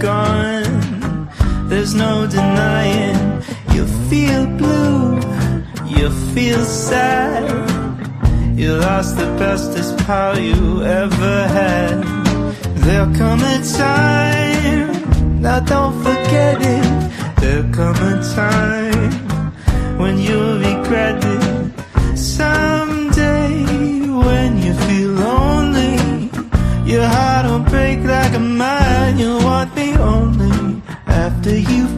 gone. There's no denying. You feel blue, you feel sad. You lost the bestest pal you ever had. There'll come a time, now don't forget it. There'll come a time when you'll regret it. Someday when you feel lonely, your heart will break like a mine. You'll want me only after you